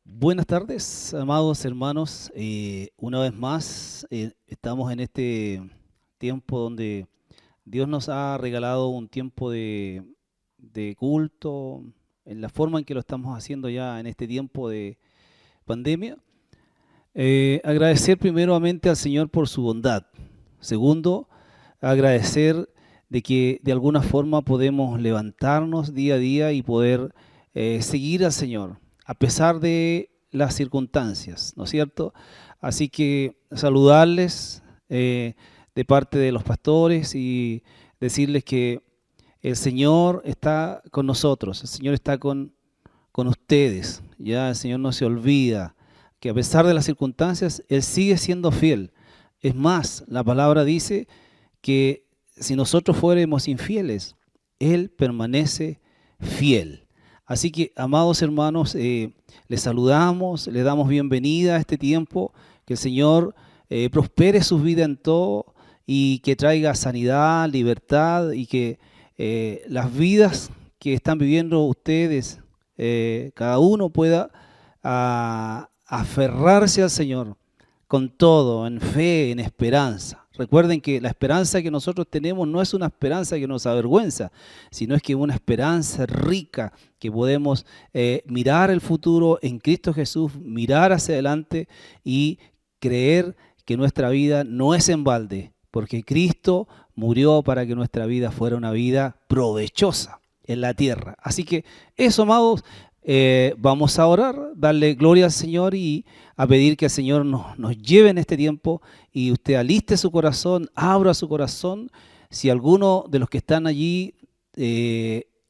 Buenas tardes, amados hermanos. Una vez más, estamos en este tiempo donde Dios nos ha regalado un tiempo de culto, en la forma en que lo estamos haciendo ya en este tiempo de pandemia. Agradecer primeramente al Señor por su bondad. Segundo, agradecer de que de alguna forma podemos levantarnos día a día y poder seguir al Señor, a pesar de las circunstancias, ¿no es cierto? Así que saludarles de parte de los pastores y decirles que el Señor está con nosotros, el Señor está con ustedes, ya el Señor no se olvida que a pesar de las circunstancias, Él sigue siendo fiel. Es más, la palabra dice que si nosotros fuéramos infieles, Él permanece fiel. Así que, amados hermanos, les saludamos, les damos bienvenida a este tiempo, que el Señor prospere sus vidas en todo y que traiga sanidad, libertad y que las vidas que están viviendo ustedes, cada uno pueda aferrarse al Señor con todo, en fe, en esperanza. Recuerden que la esperanza que nosotros tenemos no es una esperanza que nos avergüenza, sino es que una esperanza rica que podemos mirar el futuro en Cristo Jesús, mirar hacia adelante y creer que nuestra vida no es en balde, porque Cristo murió para que nuestra vida fuera una vida provechosa en la tierra. Así que eso, amados, vamos a orar, darle gloria al Señor y a pedir que el Señor nos lleve en este tiempo y usted aliste su corazón, abra su corazón. Si alguno de los que están allí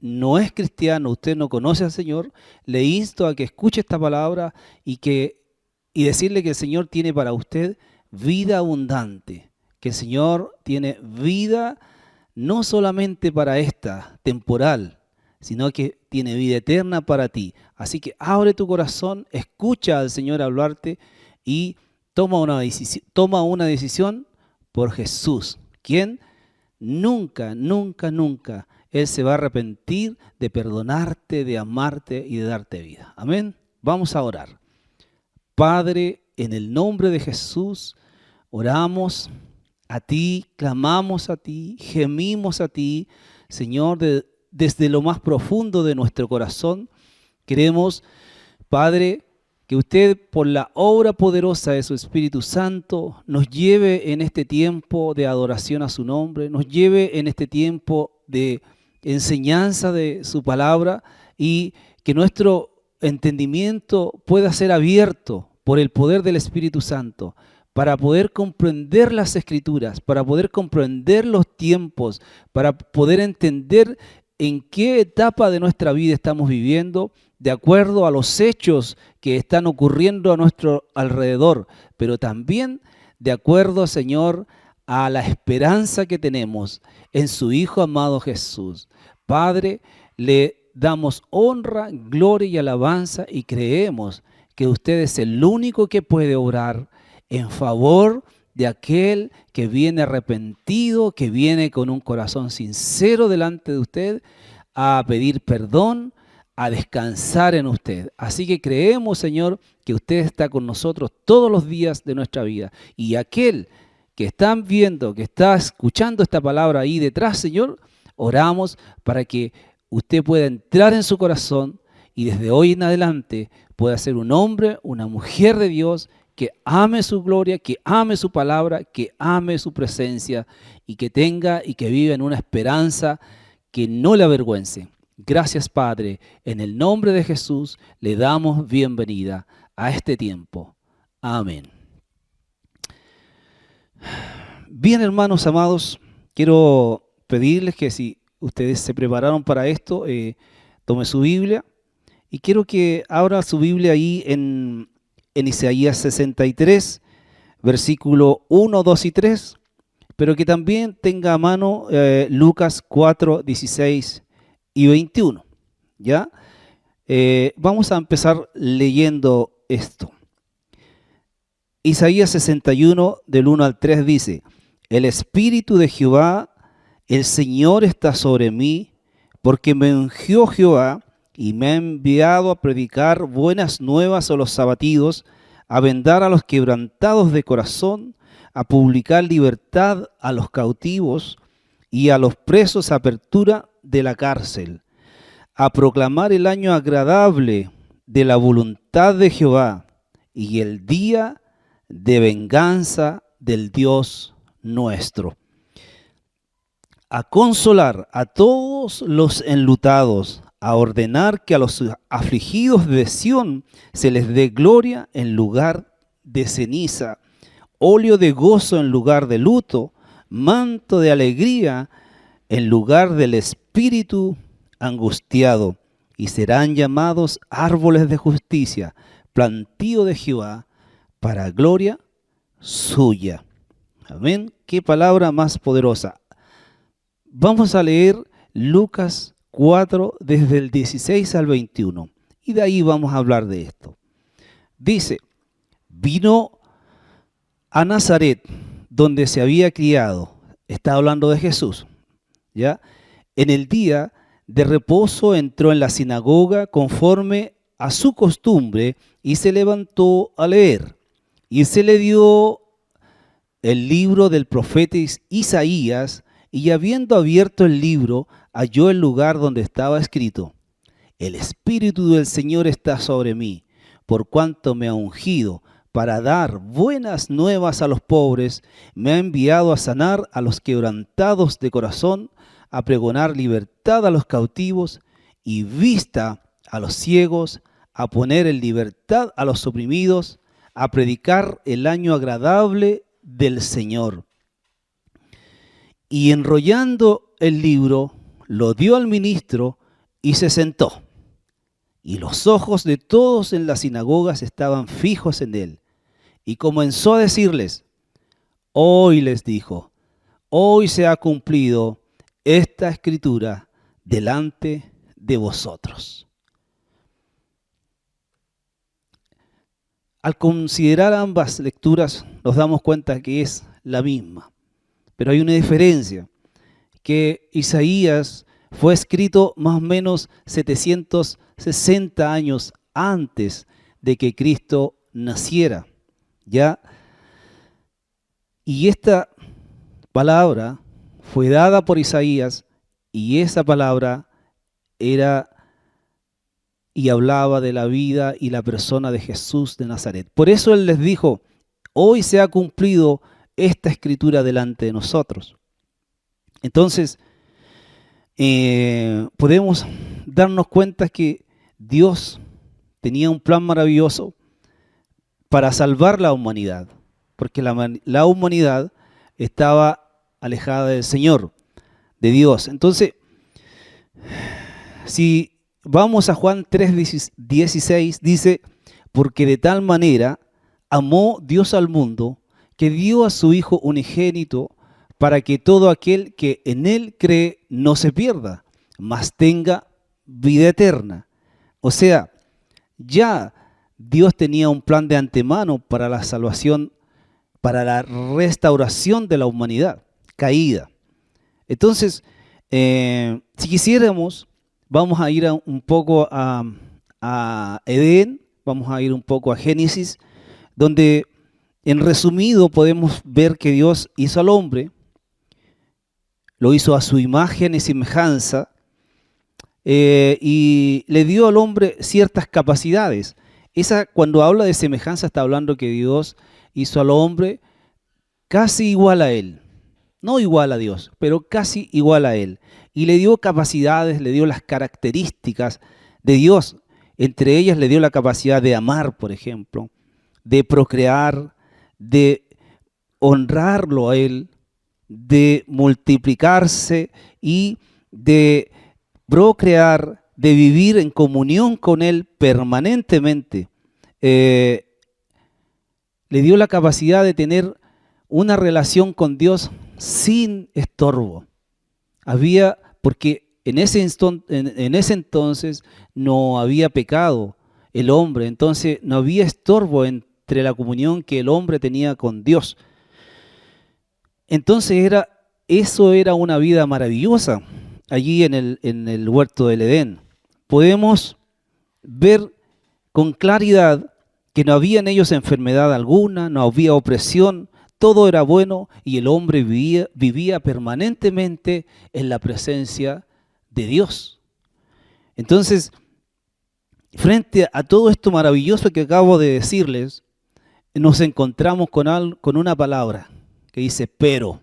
no es cristiano, usted no conoce al Señor, le insto a que escuche esta palabra y decirle que el Señor tiene para usted vida abundante, que el Señor tiene vida no solamente para esta temporal, sino que tiene vida eterna para ti. Así que abre tu corazón, escucha al Señor hablarte y toma una decisión por Jesús, quien nunca, nunca, nunca, Él se va a arrepentir de perdonarte, de amarte y de darte vida. Amén. Vamos a orar. Padre, en el nombre de Jesús, oramos a ti, clamamos a ti, gemimos a ti, Señor, desde lo más profundo de nuestro corazón. Queremos, Padre, que usted por la obra poderosa de su Espíritu Santo nos lleve en este tiempo de adoración a su nombre, nos lleve en este tiempo de enseñanza de su palabra y que nuestro entendimiento pueda ser abierto por el poder del Espíritu Santo para poder comprender las Escrituras, para poder comprender los tiempos, para poder entender en qué etapa de nuestra vida estamos viviendo, de acuerdo a los hechos que están ocurriendo a nuestro alrededor, pero también de acuerdo, Señor, a la esperanza que tenemos en su Hijo amado Jesús. Padre, le damos honra, gloria y alabanza y creemos que usted es el único que puede obrar en favor de aquel que viene arrepentido, que viene con un corazón sincero delante de usted a pedir perdón, a descansar en usted. Así que creemos, Señor, que usted está con nosotros todos los días de nuestra vida. Y aquel que están viendo, que está escuchando esta palabra ahí detrás, Señor, oramos para que usted pueda entrar en su corazón y desde hoy en adelante pueda ser un hombre, una mujer de Dios que ame su gloria, que ame su palabra, que ame su presencia y que tenga y que viva en una esperanza que no le avergüence. Gracias, Padre. En el nombre de Jesús le damos bienvenida a este tiempo. Amén. Bien, hermanos amados, quiero pedirles que si ustedes se prepararon para esto, tome su Biblia y quiero que abra su Biblia ahí en Isaías 63, versículo 1, 2 y 3, pero que también tenga a mano Lucas 4, 16 y 21. ¿Ya? Vamos a empezar leyendo esto. Isaías 61, del 1 al 3 dice: El Espíritu de Jehová, el Señor está sobre mí, porque me ungió Jehová y me ha enviado a predicar buenas nuevas a los abatidos, a vendar a los quebrantados de corazón, a publicar libertad a los cautivos y a los presos apertura de la cárcel, a proclamar el año agradable de la voluntad de Jehová y el día de venganza del Dios nuestro, a consolar a todos los enlutados, a ordenar que a los afligidos de Sión se les dé gloria en lugar de ceniza, óleo de gozo en lugar de luto, manto de alegría en lugar del espíritu angustiado, y serán llamados árboles de justicia, plantío de Jehová, para gloria suya. Amén. Qué palabra más poderosa. Vamos a leer Lucas 4 desde el 16 al 21 y de ahí vamos a hablar de esto. Dice, vino a Nazaret, donde se había criado, está hablando de Jesús, ¿ya? En el día de reposo entró en la sinagoga conforme a su costumbre y se levantó a leer. Y se le dio el libro del profeta Isaías, y habiendo abierto el libro, halló el lugar donde estaba escrito: El Espíritu del Señor está sobre mí, por cuanto me ha ungido para dar buenas nuevas a los pobres, me ha enviado a sanar a los quebrantados de corazón, a pregonar libertad a los cautivos y vista a los ciegos, a poner en libertad a los oprimidos, a predicar el año agradable del Señor. Y enrollando el libro, lo dio al ministro y se sentó. Y los ojos de todos en las sinagogas estaban fijos en él. Y comenzó a decirles: hoy, les dijo, hoy se ha cumplido esta escritura delante de vosotros. Al considerar ambas lecturas nos damos cuenta que es la misma, pero hay una diferencia, que Isaías fue escrito más o menos 760 años antes de que Cristo naciera, ¿ya? Y esta palabra fue dada por Isaías y esa palabra era y hablaba de la vida y la persona de Jesús de Nazaret. Por eso Él les dijo: hoy se ha cumplido esta escritura delante de nosotros. Entonces, podemos darnos cuenta que Dios tenía un plan maravilloso para salvar la humanidad, porque la humanidad estaba alejada del Señor, de Dios. Entonces, si vamos a Juan 3:16, dice: porque de tal manera amó Dios al mundo, que dio a su Hijo unigénito, para que todo aquel que en Él cree no se pierda, mas tenga vida eterna. O sea, ya Dios tenía un plan de antemano para la salvación, para la restauración de la humanidad caída. Entonces, si quisiéramos, vamos a ir un poco a Edén, vamos a ir un poco a Génesis, donde en resumido podemos ver que Dios hizo al hombre, lo hizo a su imagen y semejanza, y le dio al hombre ciertas capacidades. Cuando habla de semejanza está hablando que Dios hizo al hombre casi igual a él. No igual a Dios, pero casi igual a Él. Y le dio capacidades, le dio las características de Dios. Entre ellas le dio la capacidad de amar, por ejemplo, de procrear, de honrarlo a Él, de multiplicarse y de procrear, de vivir en comunión con Él permanentemente. Le dio la capacidad de tener una relación con Dios sin estorbo. Porque en ese entonces no había pecado el hombre, entonces no había estorbo entre la comunión que el hombre tenía con Dios. Entonces eso era una vida maravillosa allí en el huerto del Edén. podemos ver con claridad que no había en ellos enfermedad alguna, no había opresión, todo era bueno y el hombre vivía permanentemente en la presencia de Dios. Entonces, frente a todo esto maravilloso que acabo de decirles, nos encontramos con una palabra que dice pero.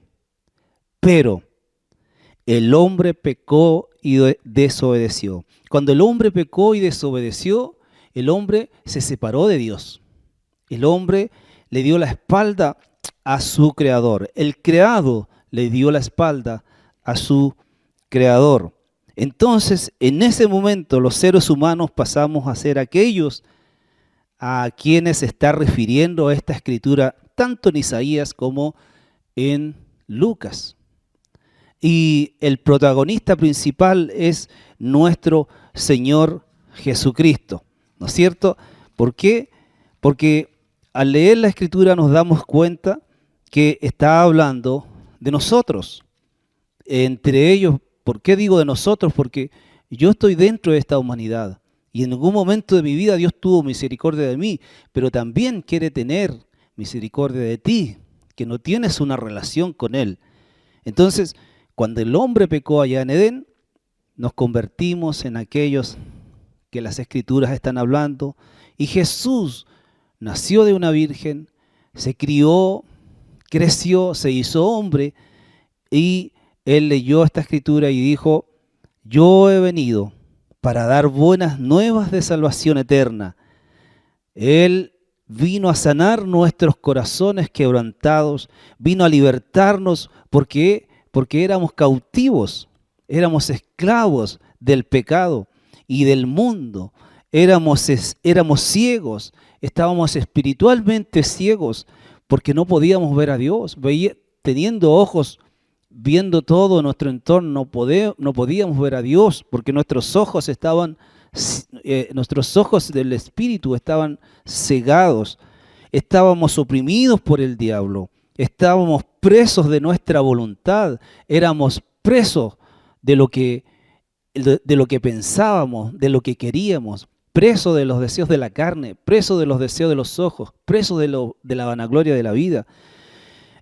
El hombre pecó y desobedeció. Cuando el hombre pecó y desobedeció, el hombre se separó de Dios. El hombre le dio la espalda a su creador. El creado le dio la espalda a su creador. Entonces, en ese momento, los seres humanos pasamos a ser aquellos a quienes se está refiriendo esta escritura, tanto en Isaías como en Lucas. Y el protagonista principal es nuestro Señor Jesucristo, ¿no es cierto? ¿Por qué? Porque al leer la escritura nos damos cuenta que está hablando de nosotros. Entre ellos, ¿por qué digo de nosotros? Porque yo estoy dentro de esta humanidad y en algún momento de mi vida Dios tuvo misericordia de mí, pero también quiere tener misericordia de ti, que no tienes una relación con Él. Entonces, cuando el hombre pecó allá en Edén, nos convertimos en aquellos que las escrituras están hablando, y Jesús nació de una virgen, se crió, creció, se hizo hombre, y él leyó esta escritura y dijo: yo he venido para dar buenas nuevas de salvación eterna. Él vino a sanar nuestros corazones quebrantados, vino a libertarnos porque éramos cautivos, éramos esclavos del pecado y del mundo, éramos ciegos, estábamos espiritualmente ciegos porque no podíamos ver a Dios, teniendo ojos, viendo todo nuestro entorno, no podíamos ver a Dios porque nuestros ojos del espíritu estaban cegados, estábamos oprimidos por el diablo, estábamos presos de nuestra voluntad, éramos presos de lo que pensábamos, de lo que queríamos, presos de los deseos de la carne, presos de los deseos de los ojos, presos de la vanagloria de la vida.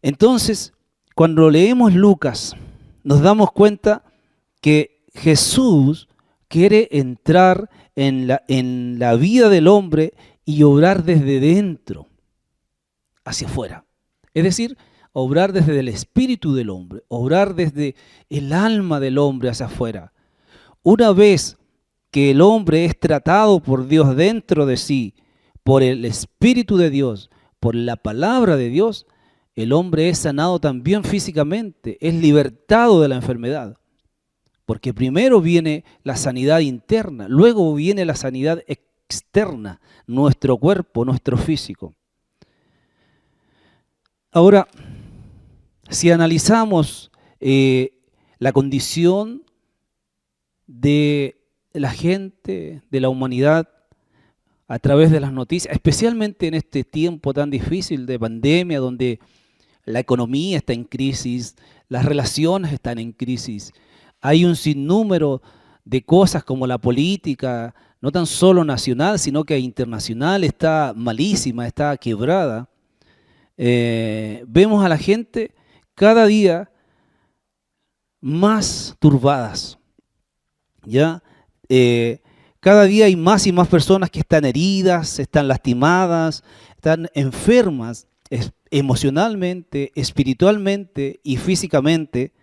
Entonces, cuando leemos Lucas, nos damos cuenta que Jesús quiere entrar en la vida del hombre y obrar desde dentro hacia afuera. Es decir, obrar desde el espíritu del hombre, obrar desde el alma del hombre hacia afuera. Una vez que el hombre es tratado por Dios dentro de sí, por el Espíritu de Dios, por la palabra de Dios, el hombre es sanado también físicamente, es libertado de la enfermedad. Porque primero viene la sanidad interna, luego viene la sanidad externa, nuestro cuerpo, nuestro físico. Ahora, si analizamos la condición de la gente, de la humanidad, a través de las noticias, especialmente en este tiempo tan difícil de pandemia, donde la economía está en crisis, las relaciones están en crisis, hay un sinnúmero de cosas como la política, no tan solo nacional, sino que internacional, está malísima, está quebrada. Vemos a la gente cada día más turbadas, ¿ya? Cada día hay más y más personas que están heridas, están lastimadas, están enfermas emocionalmente, espiritualmente y físicamente.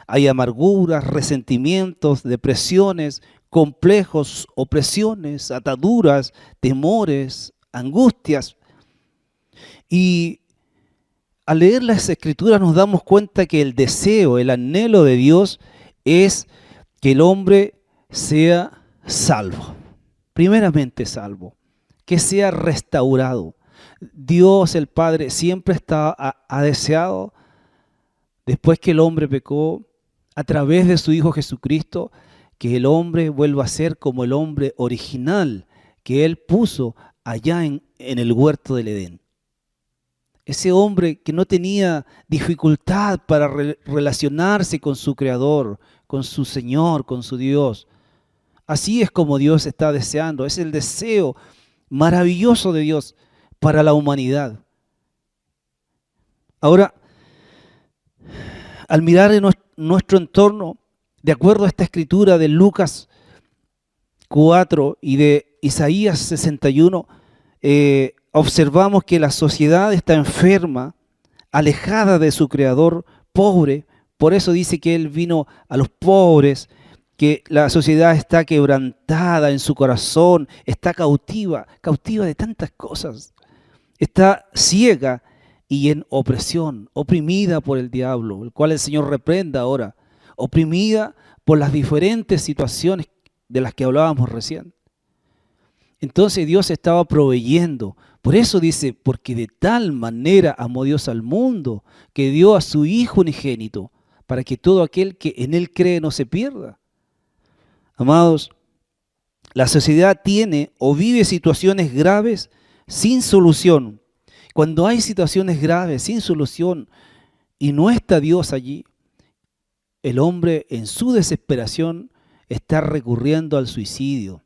Hay amarguras, resentimientos, depresiones, complejos, opresiones, ataduras, temores, angustias. Y al leer las Escrituras nos damos cuenta que el deseo, el anhelo de Dios es que el hombre sea salvo, primeramente salvo, que sea restaurado. Dios el Padre siempre ha deseado, después que el hombre pecó, a través de su Hijo Jesucristo, que el hombre vuelva a ser como el hombre original que Él puso allá en el huerto del Edén. Ese hombre que no tenía dificultad para relacionarse con su Creador, con su Señor, con su Dios. Así es como Dios está deseando. Es el deseo maravilloso de Dios para la humanidad. Ahora, al mirar en nuestro entorno, de acuerdo a esta escritura de Lucas 4 y de Isaías 61, observamos que la sociedad está enferma, alejada de su Creador, pobre. Por eso dice que Él vino a los pobres, que la sociedad está quebrantada en su corazón, está cautiva de tantas cosas. Está ciega y en opresión, oprimida por el diablo, el cual el Señor reprenda ahora, oprimida por las diferentes situaciones de las que hablábamos recién. Entonces Dios estaba proveyendo. Por eso dice, porque de tal manera amó Dios al mundo, que dio a su Hijo unigénito, para que todo aquel que en Él cree no se pierda. Amados, la sociedad tiene o vive situaciones graves sin solución. Cuando hay situaciones graves sin solución y no está Dios allí, el hombre en su desesperación está recurriendo al suicidio.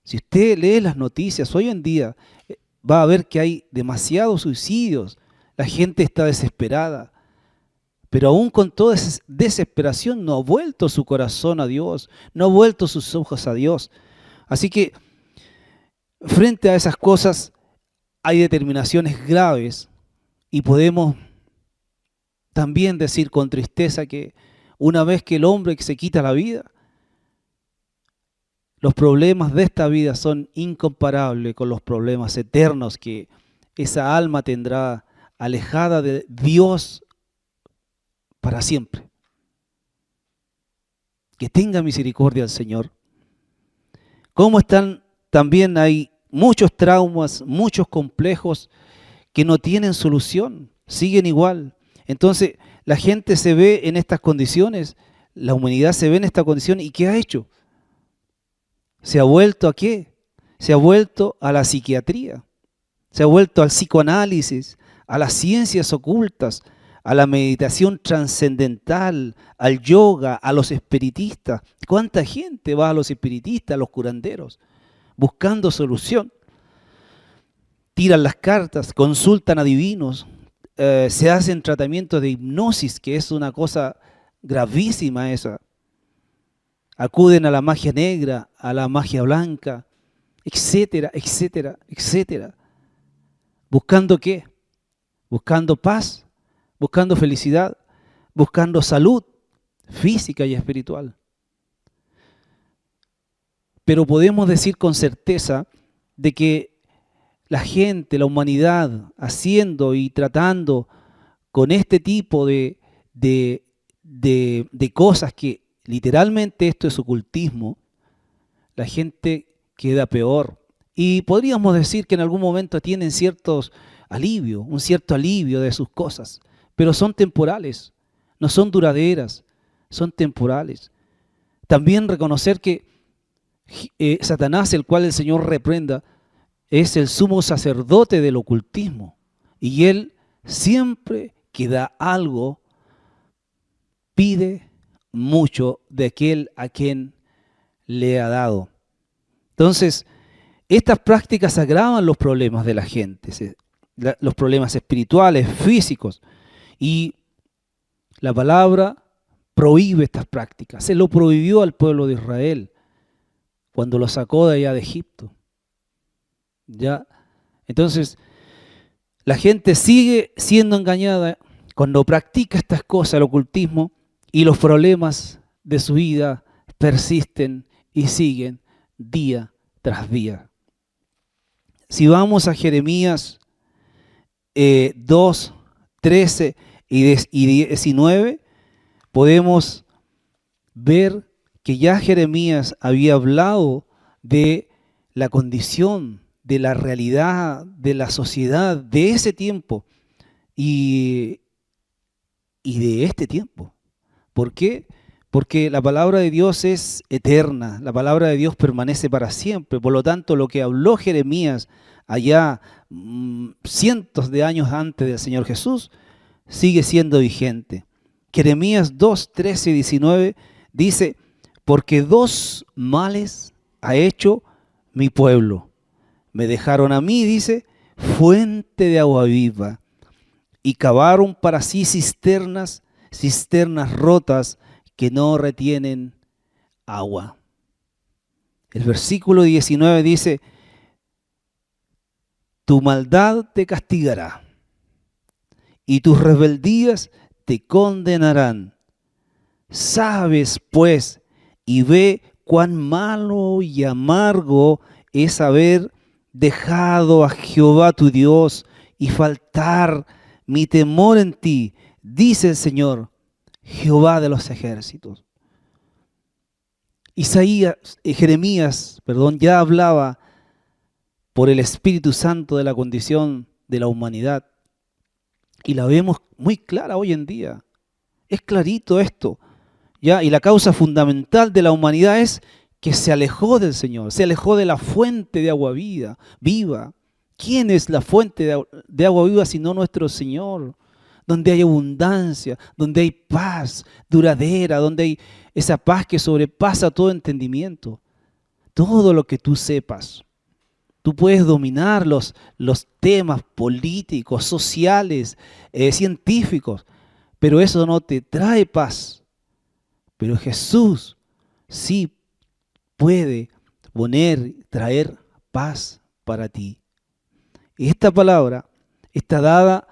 Si usted lee las noticias hoy en día, va a ver que hay demasiados suicidios. La gente está desesperada. Pero aún con toda esa desesperación no ha vuelto su corazón a Dios, no ha vuelto sus ojos a Dios. Así que frente a esas cosas hay determinaciones graves y podemos también decir con tristeza que una vez que el hombre se quita la vida, los problemas de esta vida son incomparables con los problemas eternos que esa alma tendrá alejada de Dios para siempre. Que tenga misericordia el Señor. Como están, también hay muchos traumas, muchos complejos que no tienen solución, siguen igual. Entonces la gente se ve en estas condiciones, la humanidad se ve en esta condición y ¿qué ha hecho? ¿Se ha vuelto a qué? Se ha vuelto a la psiquiatría, se ha vuelto al psicoanálisis, a las ciencias ocultas, a la meditación trascendental, al yoga, a los espiritistas. ¿Cuánta gente va a los espiritistas, a los curanderos, buscando solución? Tiran las cartas, consultan a divinos, se hacen tratamientos de hipnosis, que es una cosa gravísima esa. Acuden a la magia negra, a la magia blanca, etcétera, etcétera, etcétera. ¿Buscando qué? Buscando paz, buscando felicidad, buscando salud física y espiritual. Pero podemos decir con certeza de que la gente, la humanidad, haciendo y tratando con este tipo de cosas que literalmente esto es ocultismo, la gente queda peor. Y podríamos decir que en algún momento tienen un cierto alivio de sus cosas, pero son temporales, no son duraderas, son temporales. También reconocer que Satanás, el cual el Señor reprenda, es el sumo sacerdote del ocultismo. Y él siempre que da algo, pide mucho de aquel a quien le ha dado. Entonces, estas prácticas agravan los problemas de la gente, los problemas espirituales, físicos. Y la palabra prohíbe estas prácticas. Se lo prohibió al pueblo de Israel cuando lo sacó de allá de Egipto. ¿Ya? Entonces, la gente sigue siendo engañada cuando practica estas cosas, el ocultismo, y los problemas de su vida persisten y siguen día tras día. Si vamos a Jeremías 2, 13 y 19, podemos ver que ya Jeremías había hablado de la condición, de la realidad, de la sociedad de ese tiempo y de este tiempo. ¿Por qué? Porque la palabra de Dios es eterna, la palabra de Dios permanece para siempre. Por lo tanto, lo que habló Jeremías allá cientos de años antes del Señor Jesús sigue siendo vigente. Jeremías 2, 13 y 19 dice: porque dos males ha hecho mi pueblo. Me dejaron a mí, dice, fuente de agua viva, y cavaron para sí cisternas, cisternas rotas que no retienen agua. El versículo 19 dice, tu maldad te castigará y tus rebeldías te condenarán. Sabes, pues, y ve cuán malo y amargo es haber dejado a Jehová tu Dios y faltar mi temor en ti, dice el Señor, Jehová de los ejércitos. Jeremías, ya hablaba por el Espíritu Santo de la condición de la humanidad. Y la vemos muy clara hoy en día. Es clarito esto. ¿Ya? Y la causa fundamental de la humanidad es que se alejó del Señor, se alejó de la fuente de agua viva. ¿Quién es la fuente de agua viva sino nuestro Señor? Donde hay abundancia, donde hay paz duradera, donde hay esa paz que sobrepasa todo entendimiento. Todo lo que tú sepas. Tú puedes dominar los temas políticos, sociales, científicos, pero eso no te trae paz. Pero Jesús sí puede traer paz para ti. Y esta palabra está dada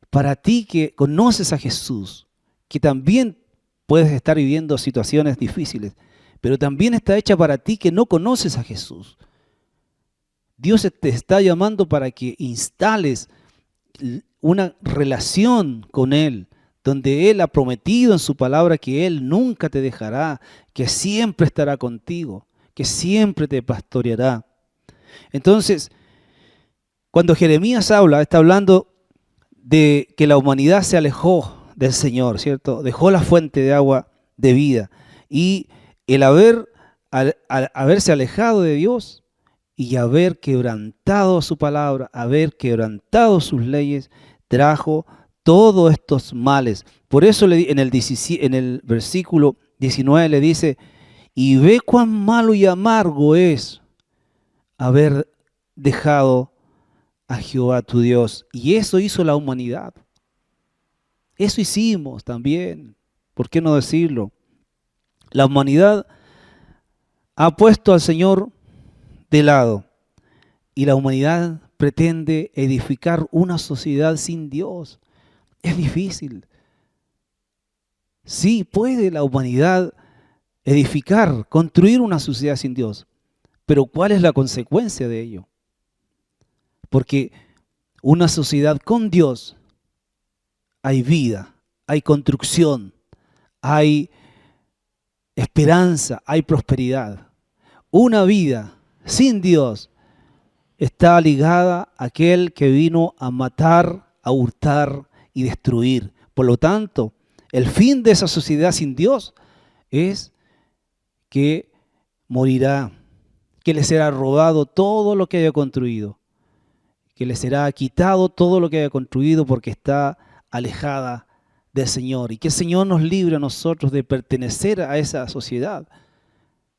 para ti que conoces a Jesús, que también puedes estar viviendo situaciones difíciles, pero también está hecha para ti que no conoces a Jesús. Dios te está llamando para que instales una relación con Él, donde Él ha prometido en su palabra que Él nunca te dejará, que siempre estará contigo, que siempre te pastoreará. Entonces, cuando Jeremías está hablando de que la humanidad se alejó del Señor, ¿cierto? Dejó la fuente de agua de vida. Y el haberse alejado de Dios y haber quebrantado su palabra, haber quebrantado sus leyes, trajo todos estos males. Por eso en el versículo 19 le dice, y ve cuán malo y amargo es haber dejado a Jehová tu Dios. Y eso hizo la humanidad. Eso hicimos también. ¿Por qué no decirlo? La humanidad ha puesto al Señor de lado. Y la humanidad pretende edificar una sociedad sin Dios. Es difícil. Sí, puede la humanidad edificar, construir una sociedad sin Dios. Pero ¿cuál es la consecuencia de ello? Porque una sociedad con Dios, hay vida, hay construcción, hay esperanza, hay prosperidad. Una vida sin Dios está ligada a aquel que vino a matar, a hurtar y destruir. Por lo tanto, el fin de esa sociedad sin Dios es que morirá, que le será robado todo lo que haya construido, que le será quitado todo lo que haya construido porque está alejada del Señor. Y que el Señor nos libre a nosotros de pertenecer a esa sociedad,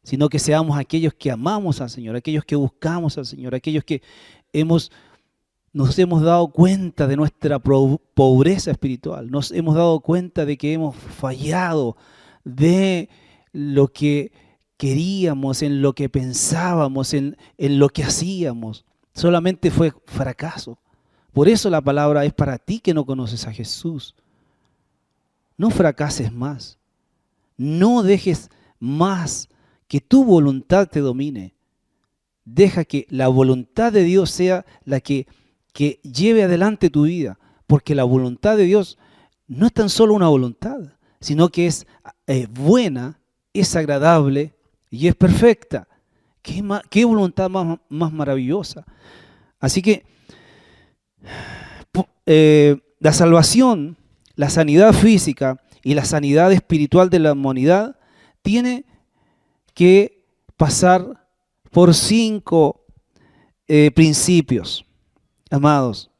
sino que seamos aquellos que amamos al Señor, aquellos que buscamos al Señor, aquellos que nos hemos dado cuenta de nuestra pobreza espiritual, nos hemos dado cuenta de que hemos fallado, de lo que queríamos, en lo que pensábamos, en lo que hacíamos. Solamente fue fracaso. Por eso la palabra es para ti que no conoces a Jesús. No fracases más. No dejes más que tu voluntad te domine. Deja que la voluntad de Dios sea la que lleve adelante tu vida. Porque la voluntad de Dios no es tan solo una voluntad, sino que es buena, es agradable y es perfecta. ¿Qué voluntad más maravillosa? Así que la salvación, la sanidad física y la sanidad espiritual de la humanidad tiene que pasar por 5 principios, amados.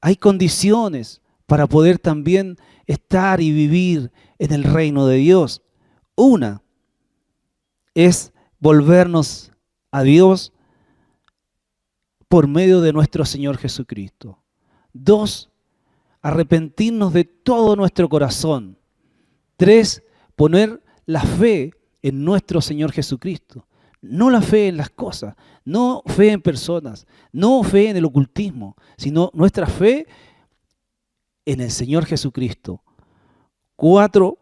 Hay condiciones para poder también estar y vivir en el reino de Dios. Una es volvernos a Dios por medio de nuestro Señor Jesucristo. 2, arrepentirnos de todo nuestro corazón. 3, poner la fe en nuestro Señor Jesucristo. No la fe en las cosas, no fe en personas, no fe en el ocultismo, sino nuestra fe en el Señor Jesucristo. 4,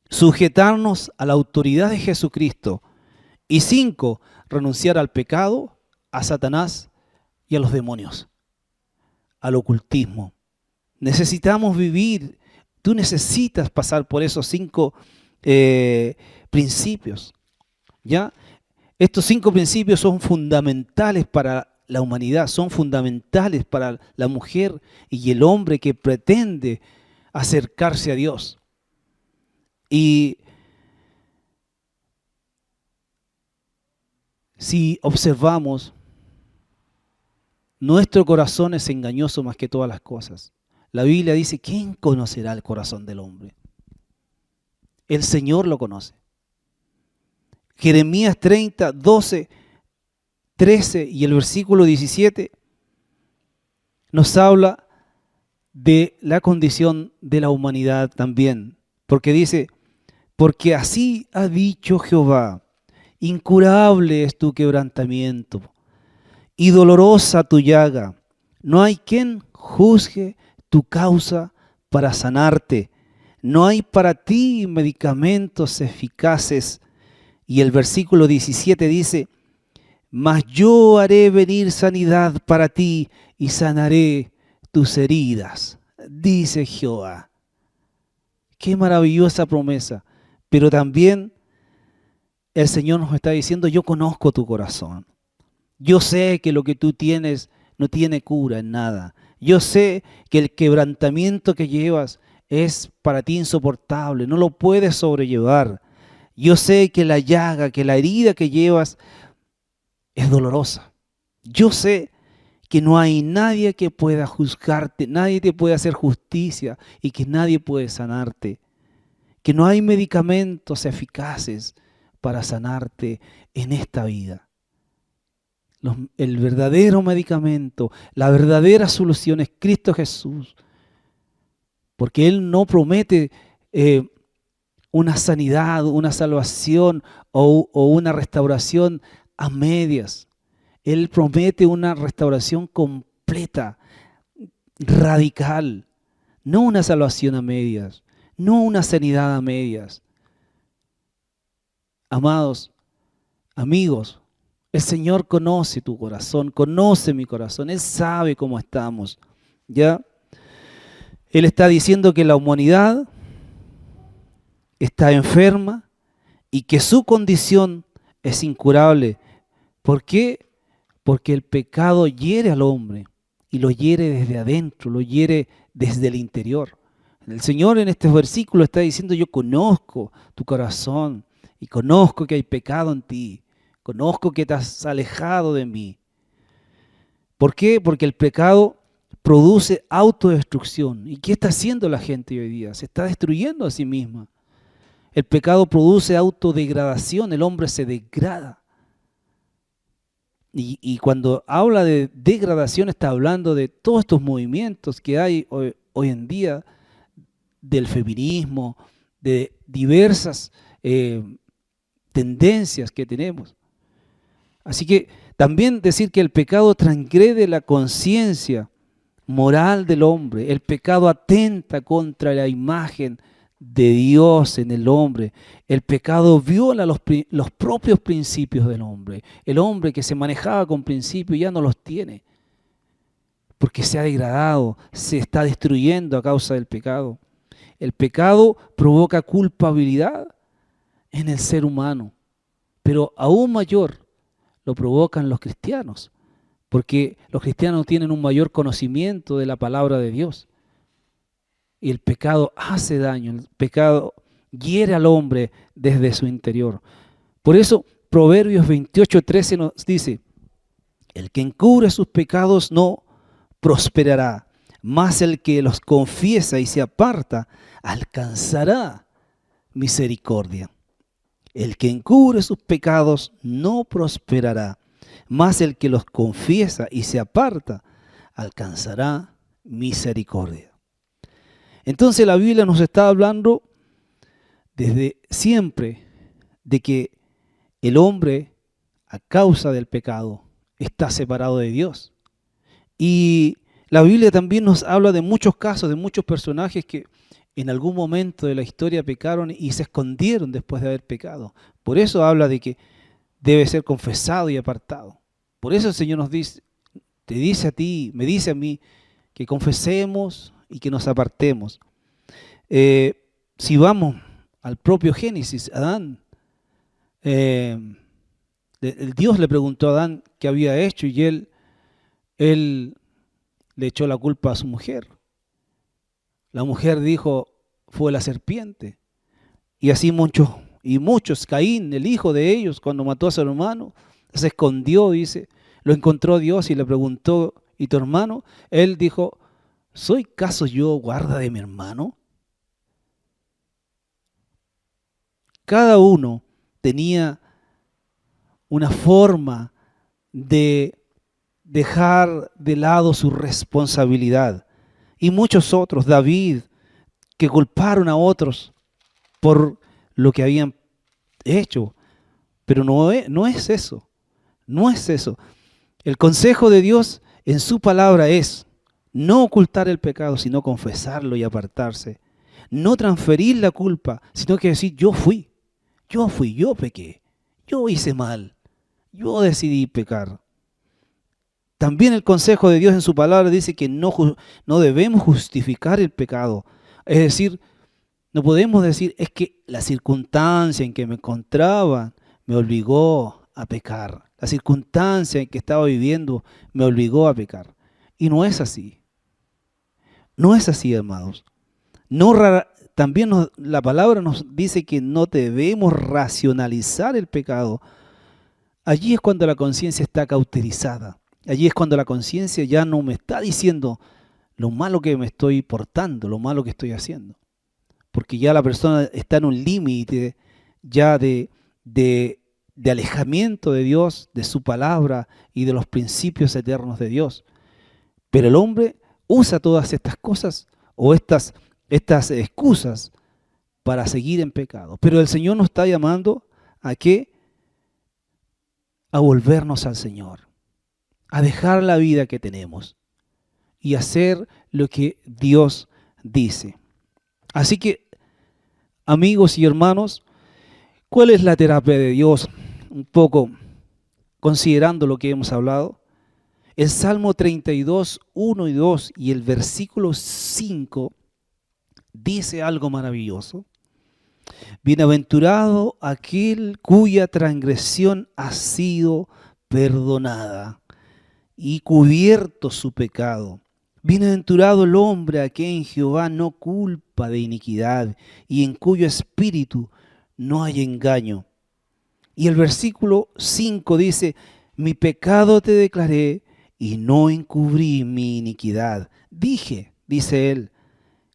sujetarnos a la autoridad de Jesucristo. Y 5, renunciar al pecado, a Satanás y a los demonios, al ocultismo. Necesitamos vivir, tú necesitas pasar por esos 5 principios, ¿ya? Estos 5 principios son fundamentales para la humanidad, son fundamentales para la mujer y el hombre que pretende acercarse a Dios. Y si observamos, nuestro corazón es engañoso más que todas las cosas. La Biblia dice, ¿quién conocerá el corazón del hombre? El Señor lo conoce. Jeremías 30, 12, 13 y el versículo 17 nos habla de la condición de la humanidad también. Porque dice, porque así ha dicho Jehová, incurable es tu quebrantamiento y dolorosa tu llaga. No hay quien juzgue tu causa para sanarte. No hay para ti medicamentos eficaces. Y el versículo 17 dice, mas yo haré venir sanidad para ti y sanaré tus heridas, dice Jehová. Qué maravillosa promesa. Pero también el Señor nos está diciendo, yo conozco tu corazón. Yo sé que lo que tú tienes no tiene cura en nada. Yo sé que el quebrantamiento que llevas es para ti insoportable, no lo puedes sobrellevar. Yo sé que la llaga, que la herida que llevas es dolorosa. Yo sé que no hay nadie que pueda juzgarte, nadie te puede hacer justicia y que nadie puede sanarte. Que no hay medicamentos eficaces para sanarte en esta vida. El verdadero medicamento, la verdadera solución es Cristo Jesús. Porque Él no promete una sanidad, una salvación o una restauración a medias. Él promete una restauración completa, radical, no una salvación a medias, no una sanidad a medias. Amados, amigos, el Señor conoce tu corazón, conoce mi corazón, Él sabe cómo estamos, ¿ya? Él está diciendo que la humanidad está enferma y que su condición es incurable. ¿Por qué? Porque el pecado hiere al hombre y lo hiere desde adentro, lo hiere desde el interior. El Señor en este versículo está diciendo, yo conozco tu corazón y conozco que hay pecado en ti, conozco que te has alejado de mí. ¿Por qué? Porque el pecado produce autodestrucción. ¿Y qué está haciendo la gente hoy día? Se está destruyendo a sí misma. El pecado produce autodegradación, el hombre se degrada. Y cuando habla de degradación está hablando de todos estos movimientos que hay hoy en día, del feminismo, de diversas tendencias que tenemos. Así que también decir que el pecado transgrede la conciencia moral del hombre, el pecado atenta contra la imagen de Dios en el hombre. El pecado viola los propios principios del hombre. El hombre que se manejaba con principios ya no los tiene, porque se ha degradado, se está destruyendo a causa del pecado. El pecado provoca culpabilidad en el ser humano, pero aún mayor lo provocan los cristianos, porque los cristianos tienen un mayor conocimiento de la palabra de Dios. Y el pecado hace daño, el pecado hiere al hombre desde su interior. Por eso Proverbios 28:13 nos dice, el que encubre sus pecados no prosperará, mas el que los confiesa y se aparta alcanzará misericordia. El que encubre sus pecados no prosperará, mas el que los confiesa y se aparta alcanzará misericordia. Entonces la Biblia nos está hablando desde siempre de que el hombre, a causa del pecado, está separado de Dios. Y la Biblia también nos habla de muchos casos, de muchos personajes que en algún momento de la historia pecaron y se escondieron después de haber pecado. Por eso habla de que debe ser confesado y apartado. Por eso el Señor nos dice, te dice a ti, me dice a mí, que confesemos y que nos apartemos. Si vamos al propio Génesis, Adán, el Dios le preguntó a Adán qué había hecho y él le echó la culpa a su mujer. La mujer dijo, fue la serpiente. Y así muchos, Caín, el hijo de ellos, cuando mató a su hermano, se escondió, dice, lo encontró Dios y le preguntó, ¿y tu hermano? Él dijo, ¿soy caso yo guarda de mi hermano? Cada uno tenía una forma de dejar de lado su responsabilidad. Y muchos otros, David, que culparon a otros por lo que habían hecho. Pero no es eso, no es eso. El consejo de Dios en su palabra es no ocultar el pecado, sino confesarlo y apartarse. No transferir la culpa, sino que decir, yo pequé, yo hice mal, yo decidí pecar. También el consejo de Dios en su palabra dice que no debemos justificar el pecado. Es decir, no podemos decir, es que la circunstancia en que me encontraba me obligó a pecar. La circunstancia en que estaba viviendo me obligó a pecar. Y no es así. No es así, hermanos. También la palabra nos dice que no debemos racionalizar el pecado. Allí es cuando la conciencia está cauterizada. Allí es cuando la conciencia ya no me está diciendo lo malo que me estoy portando, lo malo que estoy haciendo. Porque ya la persona está en un límite ya de alejamiento de Dios, de su palabra y de los principios eternos de Dios. Pero el hombre usa todas estas cosas o estas excusas para seguir en pecado. Pero el Señor nos está llamando a qué? A volvernos al Señor, a dejar la vida que tenemos y hacer lo que Dios dice. Así que, amigos y hermanos, ¿cuál es la terapia de Dios? Un poco considerando lo que hemos hablado. El Salmo 32, 1 y 2 y el versículo 5 dice algo maravilloso. Bienaventurado aquel cuya transgresión ha sido perdonada y cubierto su pecado. Bienaventurado el hombre a quien Jehová no culpa de iniquidad y en cuyo espíritu no hay engaño. Y el versículo 5 dice, mi pecado te declaré y no encubrí mi iniquidad. Dije, dice él,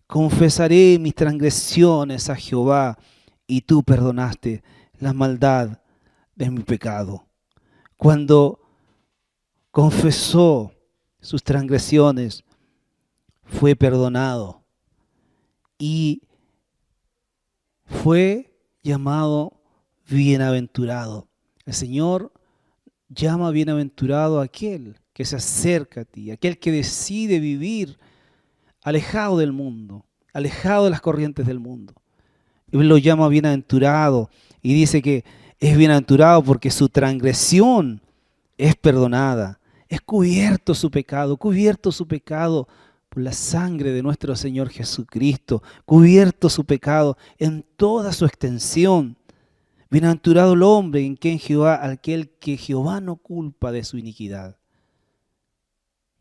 confesaré mis transgresiones a Jehová y tú perdonaste la maldad de mi pecado. Cuando confesó sus transgresiones, fue perdonado y fue llamado bienaventurado. El Señor llama bienaventurado a aquel que se acerca a ti, aquel que decide vivir alejado del mundo, alejado de las corrientes del mundo. Él lo llama bienaventurado y dice que es bienaventurado porque su transgresión es perdonada, es cubierto su pecado por la sangre de nuestro Señor Jesucristo, cubierto su pecado en toda su extensión. Bienaventurado el hombre en quien aquel que Jehová no culpa de su iniquidad.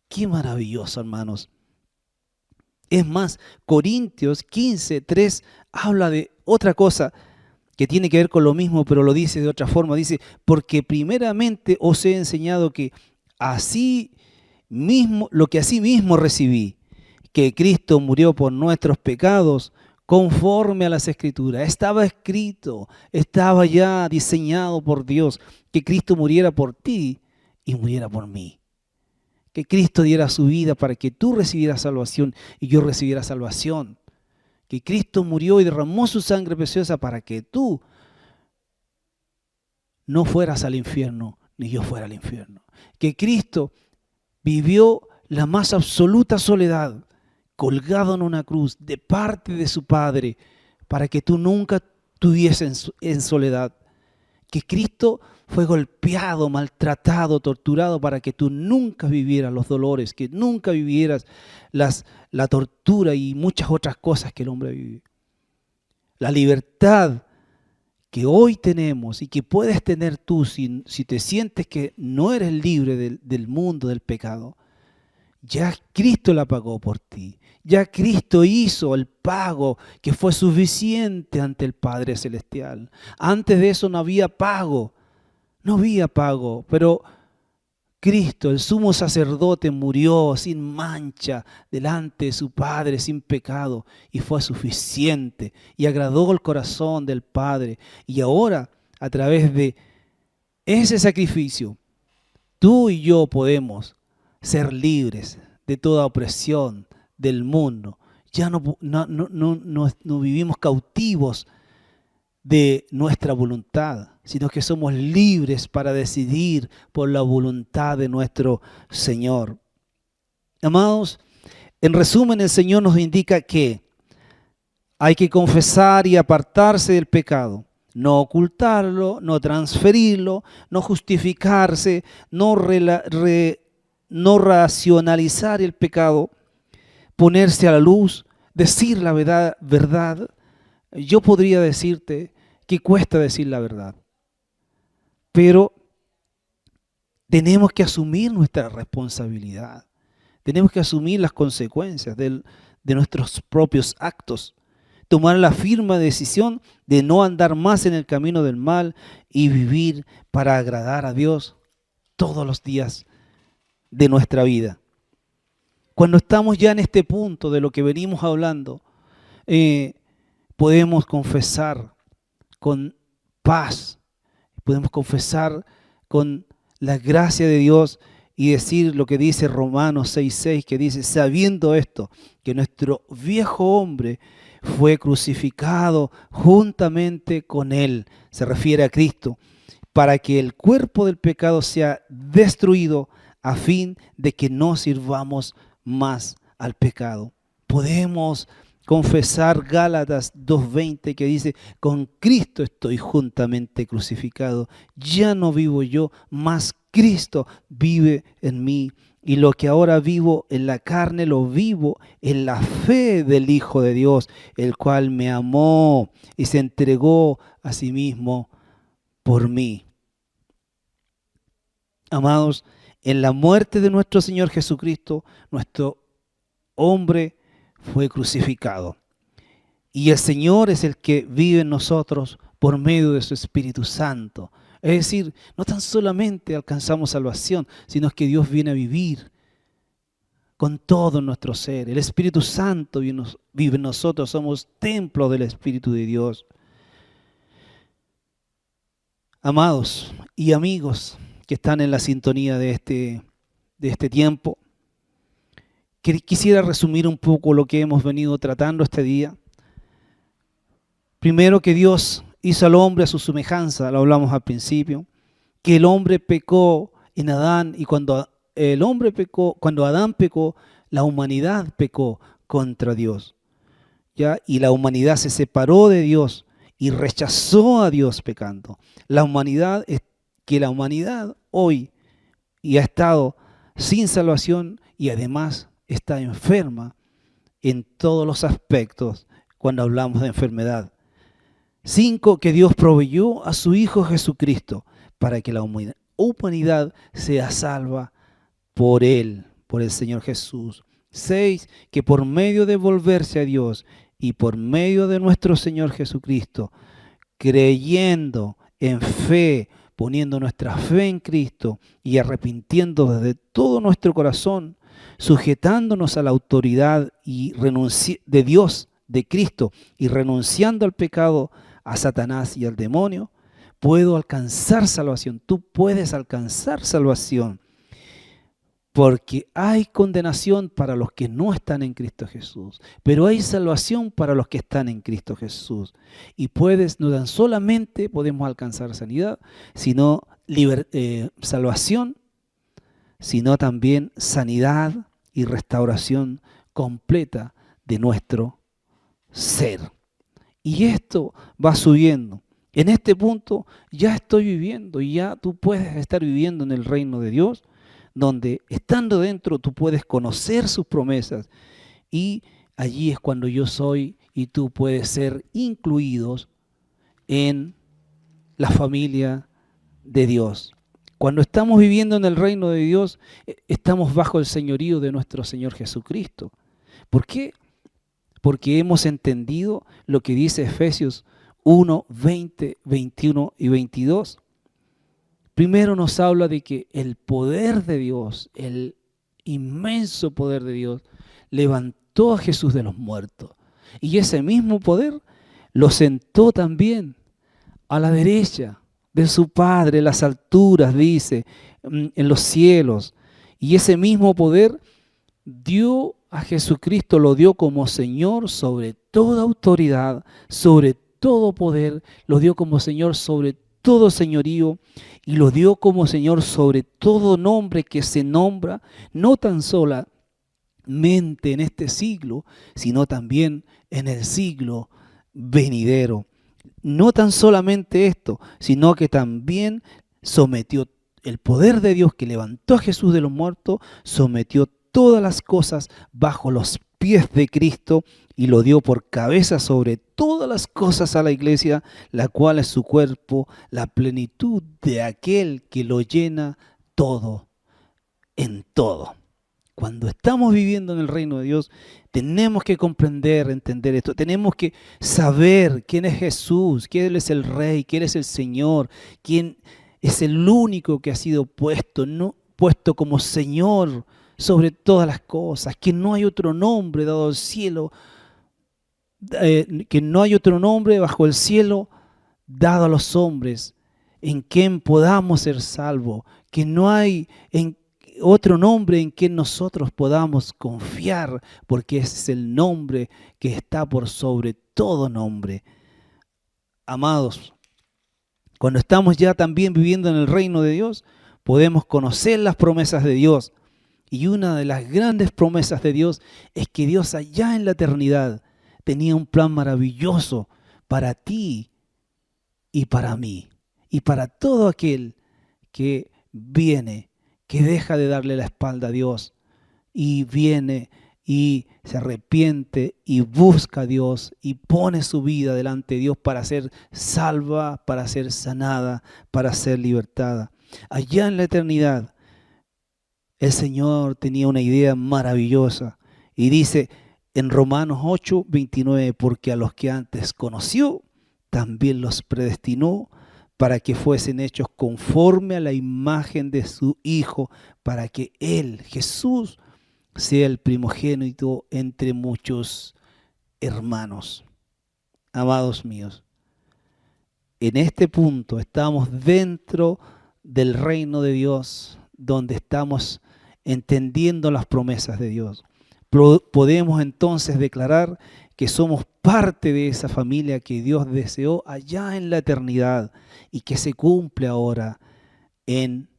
Qué maravilloso, hermanos. Es más, Corintios 15, 3 habla de otra cosa que tiene que ver con lo mismo, pero lo dice de otra forma. Dice, porque primeramente os he enseñado que lo que así mismo recibí, que Cristo murió por nuestros pecados conforme a las Escrituras. Estaba escrito, estaba ya diseñado por Dios que Cristo muriera por ti y muriera por mí. Que Cristo diera su vida para que tú recibieras salvación y yo recibiera salvación. Que Cristo murió y derramó su sangre preciosa para que tú no fueras al infierno, ni yo fuera al infierno. Que Cristo vivió la más absoluta soledad, colgado en una cruz de parte de su Padre, para que tú nunca estuvieses en soledad. Que Cristo fue golpeado, maltratado, torturado para que tú nunca vivieras los dolores, que nunca vivieras la tortura y muchas otras cosas que el hombre vive. La libertad que hoy tenemos y que puedes tener tú si te sientes que no eres libre del mundo, del pecado, ya Cristo la pagó por ti. Ya Cristo hizo el pago que fue suficiente ante el Padre Celestial. Antes de eso no había pago, pero Cristo, el sumo sacerdote, murió sin mancha delante de su Padre, sin pecado, y fue suficiente y agradó el corazón del Padre. Y ahora, a través de ese sacrificio, tú y yo podemos ser libres de toda opresión del mundo. Ya no vivimos cautivos de nuestra voluntad, sino que somos libres para decidir por la voluntad de nuestro Señor. Amados, en resumen, el Señor nos indica que hay que confesar y apartarse del pecado, no ocultarlo, no transferirlo, no justificarse, no racionalizar el pecado, ponerse a la luz, decir la verdad. Yo podría decirte que cuesta decir la verdad, pero tenemos que asumir nuestra responsabilidad, tenemos que asumir las consecuencias de nuestros propios actos, tomar la firme decisión de no andar más en el camino del mal y vivir para agradar a Dios todos los días de nuestra vida. Cuando estamos ya en este punto de lo que venimos hablando, podemos confesar con paz, podemos confesar con la gracia de Dios y decir lo que dice Romanos 6:6, que dice, sabiendo esto, que nuestro viejo hombre fue crucificado juntamente con él, se refiere a Cristo, para que el cuerpo del pecado sea destruido a fin de que no sirvamos más al pecado. Podemos confesar Gálatas 2:20 que dice, con Cristo estoy juntamente crucificado, ya no vivo yo, mas Cristo vive en mí. Y lo que ahora vivo en la carne, lo vivo en la fe del Hijo de Dios, el cual me amó y se entregó a sí mismo por mí. Amados, en la muerte de nuestro Señor Jesucristo, nuestro hombre fue crucificado. Y el Señor es el que vive en nosotros por medio de su Espíritu Santo. Es decir, no tan solamente alcanzamos salvación, sino que Dios viene a vivir con todo nuestro ser. El Espíritu Santo vive en nosotros, somos templo del Espíritu de Dios. Amados y amigos que están en la sintonía de este tiempo, quisiera resumir un poco lo que hemos venido tratando este día. Primero, que Dios hizo al hombre a su semejanza, lo hablamos al principio, que el hombre pecó en Adán y cuando Adán pecó, la humanidad pecó contra Dios, ¿ya? Y la humanidad se separó de Dios y rechazó a Dios pecando. La humanidad hoy y ha estado sin salvación y además está enferma en todos los aspectos cuando hablamos de enfermedad. 5, que Dios proveyó a su Hijo Jesucristo para que la humanidad sea salva por Él, por el Señor Jesús. 6, que por medio de volverse a Dios y por medio de nuestro Señor Jesucristo, creyendo en fe, poniendo nuestra fe en Cristo y arrepintiendo desde todo nuestro corazón, sujetándonos a la autoridad y de Dios de Cristo y renunciando al pecado, a Satanás y al demonio, puedo alcanzar salvación. Tú puedes alcanzar salvación. Porque hay condenación para los que no están en Cristo Jesús, pero hay salvación para los que están en Cristo Jesús. Y no tan solamente podemos alcanzar sanidad, sino salvación, sino también sanidad y restauración completa de nuestro ser. Y esto va subiendo. En este punto ya estoy viviendo y ya tú puedes estar viviendo en el reino de Dios, donde estando dentro tú puedes conocer sus promesas y allí es cuando yo soy y tú puedes ser incluidos en la familia de Dios. Cuando estamos viviendo en el reino de Dios, estamos bajo el señorío de nuestro Señor Jesucristo. ¿Por qué? Porque hemos entendido lo que dice Efesios 1, 20, 21 y 22. Primero nos habla de que el poder de Dios, el inmenso poder de Dios, levantó a Jesús de los muertos. Y ese mismo poder lo sentó también a la derecha de su Padre, en las alturas, dice, en los cielos. Y ese mismo poder dio a Jesucristo, lo dio como Señor sobre toda autoridad, sobre todo poder, lo dio como Señor sobre todo señorío y lo dio como Señor sobre todo nombre que se nombra, no tan solamente en este siglo, sino también en el siglo venidero. No tan solamente esto, sino que también sometió el poder de Dios que levantó a Jesús de los muertos, sometió todas las cosas bajo los pies de Cristo y lo dio por cabeza sobre todas las cosas a la iglesia, la cual es su cuerpo, la plenitud de aquel que lo llena todo en todo. Cuando estamos viviendo en el reino de Dios, tenemos que comprender, entender esto. Tenemos que saber quién es Jesús, que Él es el Rey, que Él es el Señor, quién es el único que ha sido puesto como Señor sobre todas las cosas, que no hay otro nombre dado al cielo, que no hay otro nombre bajo el cielo dado a los hombres en quien podamos ser salvos, que no hay otro nombre en quien nosotros podamos confiar, porque ese es el nombre que está por sobre todo nombre. Amados, cuando estamos ya también viviendo en el reino de Dios, podemos conocer las promesas de Dios. Y una de las grandes promesas de Dios es que Dios allá en la eternidad tenía un plan maravilloso para ti y para mí. Y para todo aquel que viene, que deja de darle la espalda a Dios y viene y se arrepiente y busca a Dios y pone su vida delante de Dios para ser salva, para ser sanada, para ser libertada. Allá en la eternidad, el Señor tenía una idea maravillosa y dice en Romanos 8, 29, porque a los que antes conoció, también los predestinó para que fuesen hechos conforme a la imagen de su Hijo, para que Él, Jesús, sea el primogénito entre muchos hermanos. Amados míos, en este punto estamos dentro del reino de Dios, donde estamos entendiendo las promesas de Dios. Podemos entonces declarar que somos parte de esa familia que Dios deseó allá en la eternidad y que se cumple ahora en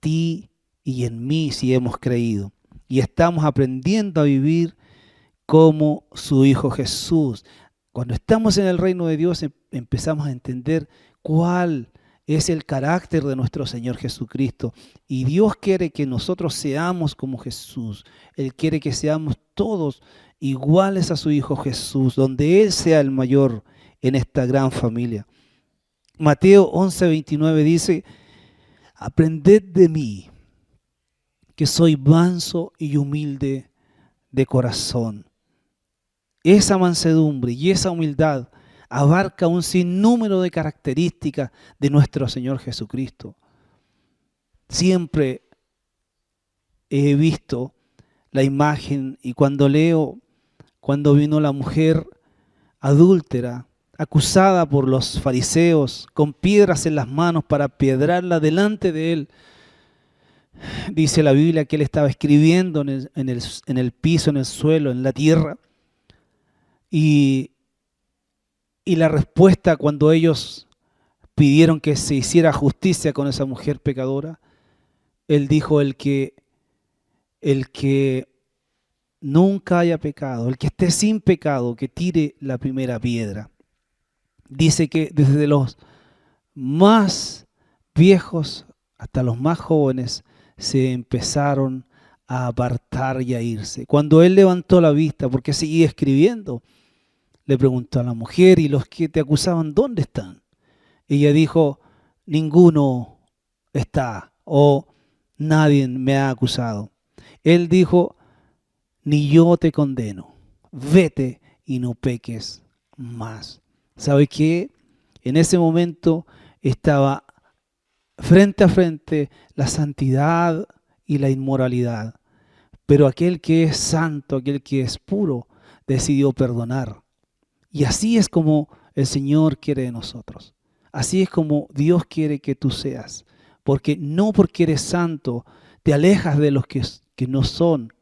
ti y en mí si hemos creído. Y estamos aprendiendo a vivir como su Hijo Jesús. Cuando estamos en el reino de Dios empezamos a entender cuál es el carácter de nuestro Señor Jesucristo. Y Dios quiere que nosotros seamos como Jesús. Él quiere que seamos todos iguales a su Hijo Jesús, donde Él sea el mayor en esta gran familia. Mateo 11, 29 dice, aprended de mí, que soy manso y humilde de corazón. Esa mansedumbre y esa humildad abarca un sinnúmero de características de nuestro Señor Jesucristo. Siempre he visto la imagen y cuando leo cuando vino la mujer adúltera, acusada por los fariseos, con piedras en las manos para apiedrarla delante de él. Dice la Biblia que él estaba escribiendo en el piso, en el suelo, en la tierra. Y la respuesta cuando ellos pidieron que se hiciera justicia con esa mujer pecadora, él dijo: el que nunca haya pecado, el que esté sin pecado, que tire la primera piedra. Dice que desde los más viejos hasta los más jóvenes se empezaron a apartar y a irse. Cuando él levantó la vista, porque seguía escribiendo, le preguntó a la mujer: ¿y los que te acusaban dónde están? Ella dijo: ninguno está, o nadie me ha acusado. Él dijo: ni yo te condeno, vete y no peques más. ¿Sabe qué? En ese momento estaba frente a frente la santidad y la inmoralidad, pero aquel que es santo, aquel que es puro, decidió perdonar. Y así es como el Señor quiere de nosotros. Así es como Dios quiere que tú seas. Porque no porque eres santo te alejas de los que no son,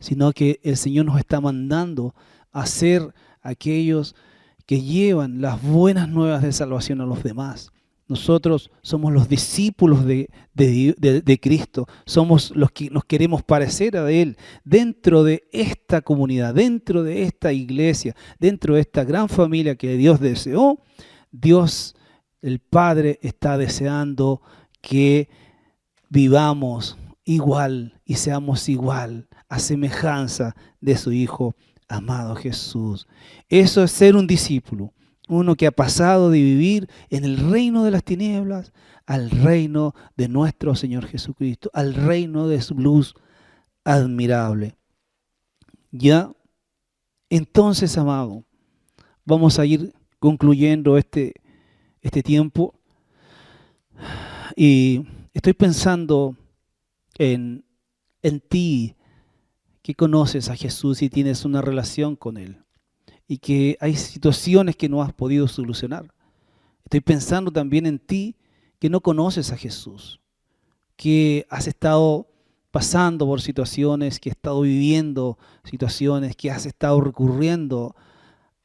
sino que el Señor nos está mandando a ser aquellos que llevan las buenas nuevas de salvación a los demás. Nosotros somos los discípulos de Cristo, somos los que nos queremos parecer a Él dentro de esta comunidad, dentro de esta iglesia, dentro de esta gran familia que Dios deseó. Dios, el Padre, está deseando que vivamos igual y seamos igual a semejanza de su Hijo amado Jesús. Eso es ser un discípulo. Uno que ha pasado de vivir en el reino de las tinieblas al reino de nuestro Señor Jesucristo, al reino de su luz admirable. Ya, entonces, amado, vamos a ir concluyendo este tiempo. Y estoy pensando en ti, que conoces a Jesús y tienes una relación con Él, y que hay situaciones que no has podido solucionar. Estoy pensando también en ti que no conoces a Jesús, que has estado pasando por situaciones, que has estado viviendo situaciones, que has estado recurriendo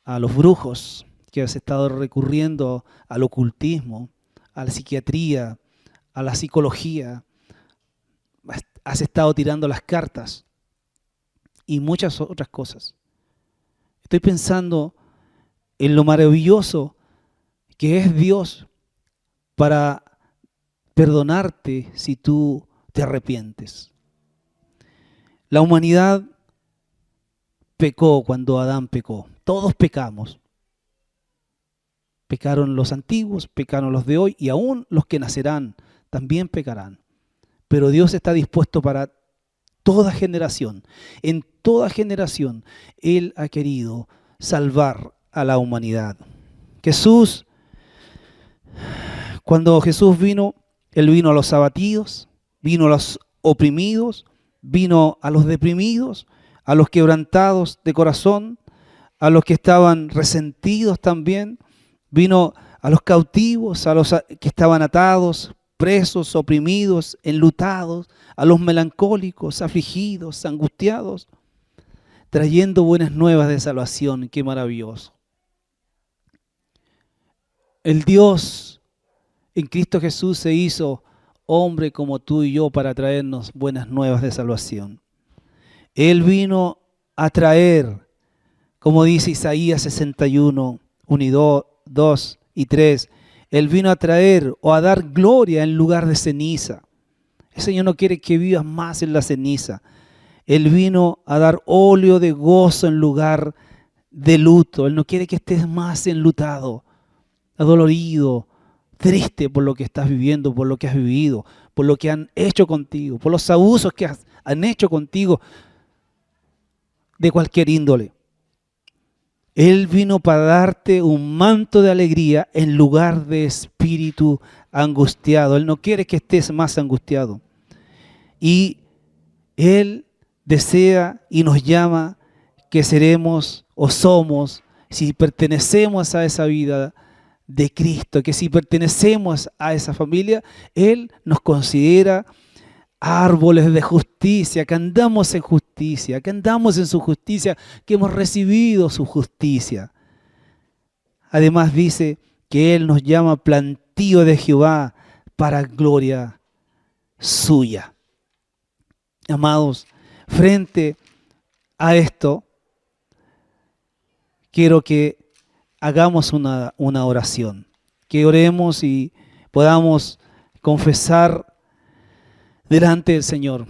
a los brujos, que has estado recurriendo al ocultismo, a la psiquiatría, a la psicología, has estado tirando las cartas y muchas otras cosas. Estoy pensando en lo maravilloso que es Dios para perdonarte si tú te arrepientes. La humanidad pecó cuando Adán pecó. Todos pecamos. Pecaron los antiguos, pecaron los de hoy, y aún los que nacerán también pecarán. Pero Dios está dispuesto para toda generación. En toda generación Él ha querido salvar a la humanidad. Cuando Jesús vino, Él vino a los abatidos, vino a los oprimidos, vino a los deprimidos, a los quebrantados de corazón, a los que estaban resentidos también, vino a los cautivos, a los que estaban atados, presos, oprimidos, enlutados, a los melancólicos, afligidos, angustiados, trayendo buenas nuevas de salvación. ¡Qué maravilloso! El Dios en Cristo Jesús se hizo hombre como tú y yo para traernos buenas nuevas de salvación. Él vino a traer, como dice Isaías 61, 1, 2 y 3, Él vino a traer o a dar gloria en lugar de ceniza. El Señor no quiere que vivas más en la ceniza. Él vino a dar óleo de gozo en lugar de luto. Él no quiere que estés más enlutado, adolorido, triste por lo que estás viviendo, por lo que has vivido, por lo que han hecho contigo, por los abusos que han hecho contigo de cualquier índole. Él vino para darte un manto de alegría en lugar de espíritu angustiado. Él no quiere que estés más angustiado. Y Él desea y nos llama que seremos o somos, si pertenecemos a esa vida de Cristo, que si pertenecemos a esa familia, Él nos considera árboles de justicia, que andamos en justicia, que andamos en su justicia, que hemos recibido su justicia. Además dice que Él nos llama plantío de Jehová para gloria suya. Amados, frente a esto, quiero que hagamos una oración, que oremos y podamos confesar delante del Señor,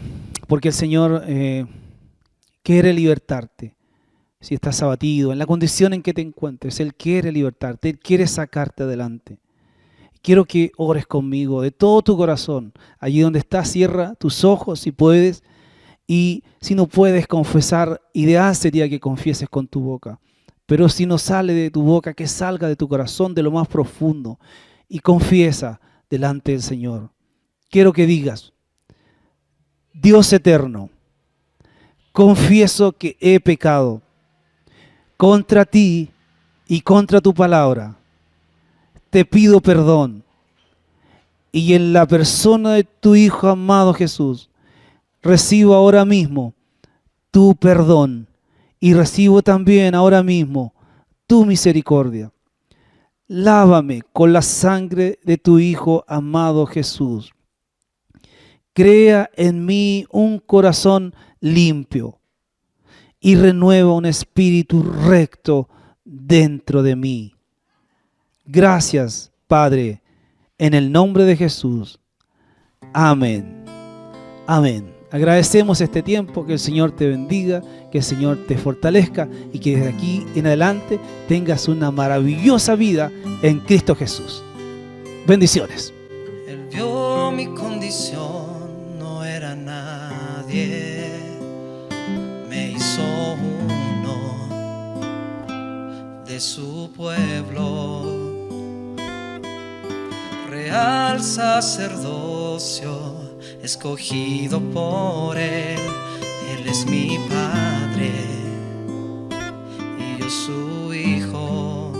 porque el Señor quiere libertarte. Si estás abatido, en la condición en que te encuentres, Él quiere libertarte, Él quiere sacarte adelante. Quiero que ores conmigo de todo tu corazón. Allí donde estás, cierra tus ojos si puedes, y si no puedes confesar, ideal sería que confieses con tu boca. Pero si no sale de tu boca, que salga de tu corazón, de lo más profundo, y confiesa delante del Señor. Quiero que digas: Dios eterno, confieso que he pecado contra ti y contra tu palabra. Te pido perdón. Y en la persona de tu Hijo amado Jesús, recibo ahora mismo tu perdón y recibo también ahora mismo tu misericordia. Lávame con la sangre de tu Hijo amado Jesús. Crea en mí un corazón limpio y renueva un espíritu recto dentro de mí. Gracias, Padre, en el nombre de Jesús. Amén. Amén. Agradecemos este tiempo, que el Señor te bendiga, que el Señor te fortalezca y que desde aquí en adelante tengas una maravillosa vida en Cristo Jesús. Bendiciones. Él vio mi condición, no era nadie, me hizo uno de su pueblo, real sacerdocio, escogido por Él. Él es mi Padre y yo su Hijo.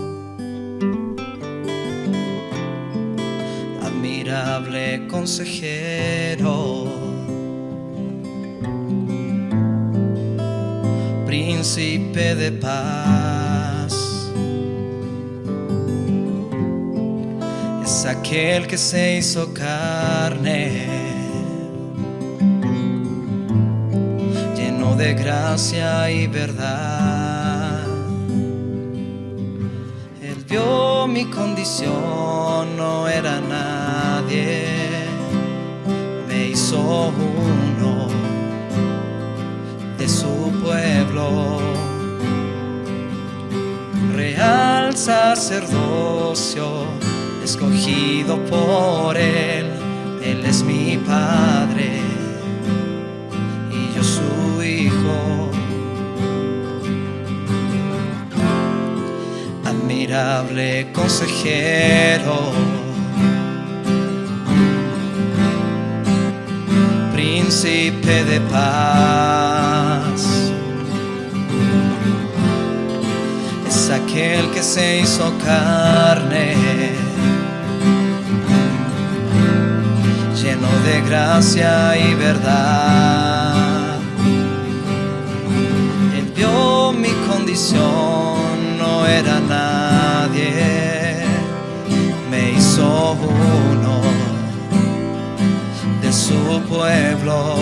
Admirable consejero, príncipe de paz, es aquel que se hizo carne, lleno de gracia y verdad. Él vio mi condición, no era nadie, me hizo uno de su pueblo, real sacerdocio, escogido por Él. Él es mi Padre y yo su Hijo. Admirable consejero, príncipe de paz, es aquel que se hizo carne, lleno de gracia y verdad. Él vio mi condición, no era nadie, me hizo uno de su pueblo,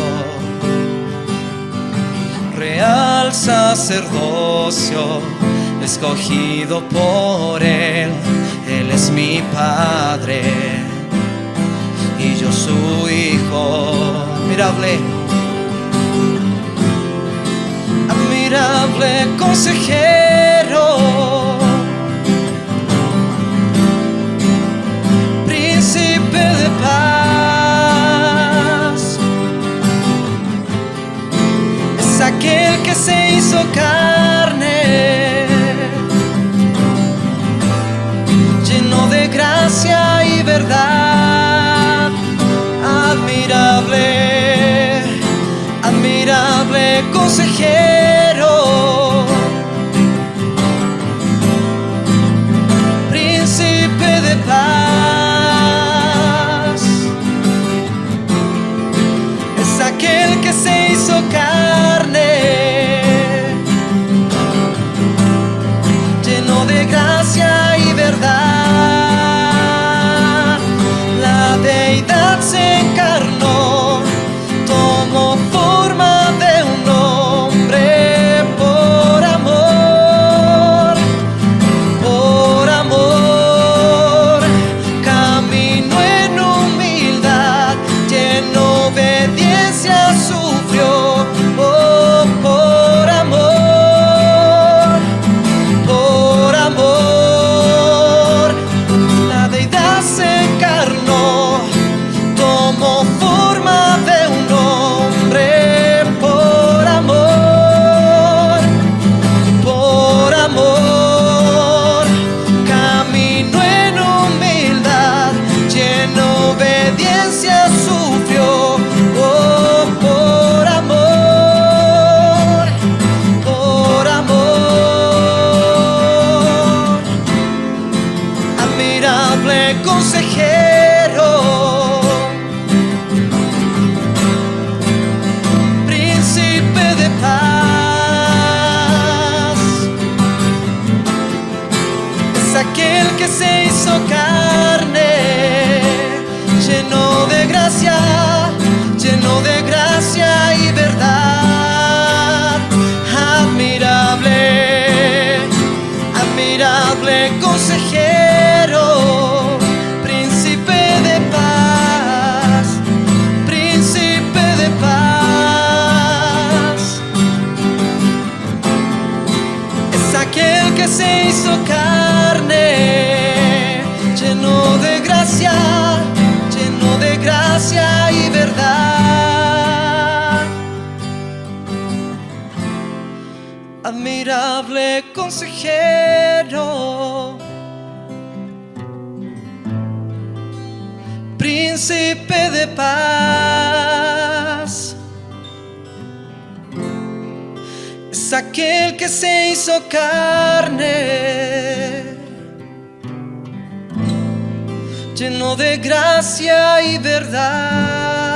real sacerdocio, escogido por Él. Él es mi Padre y yo su Hijo. Admirable, admirable consejero, príncipe de paz, es aquel que se hizo carne, lleno de gracia y verdad. Admirable, admirable consejero, admirable consejero, príncipe de paz. Es aquel que se hizo carne, lleno de gracia y verdad.